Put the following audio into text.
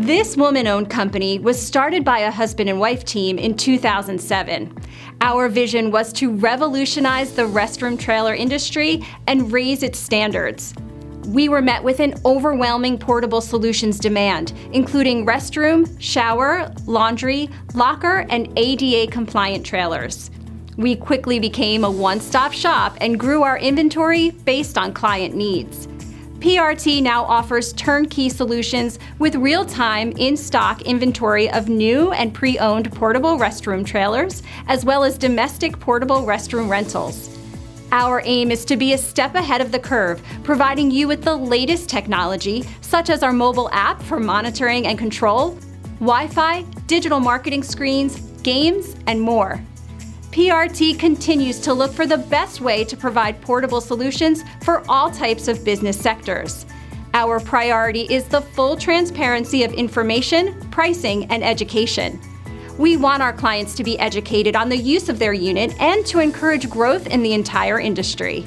This woman-owned company was started by a husband and wife team in 2007. Our vision was to revolutionize the restroom trailer industry and raise its standards. We were met with an overwhelming portable solutions demand, including restroom, shower, laundry, locker, and ADA-compliant trailers. We quickly became a one-stop shop and grew our inventory based on client needs. PRT now offers turnkey solutions with real-time, in-stock inventory of new and pre-owned portable restroom trailers, as well as domestic portable restroom rentals. Our aim is to be a step ahead of the curve, providing you with the latest technology, such as our mobile app for monitoring and control, Wi-Fi, digital marketing screens, games, and more. PRT continues to look for the best way to provide portable solutions for all types of business sectors. Our priority is the full transparency of information, pricing, and education. We want our clients to be educated on the use of their unit and to encourage growth in the entire industry.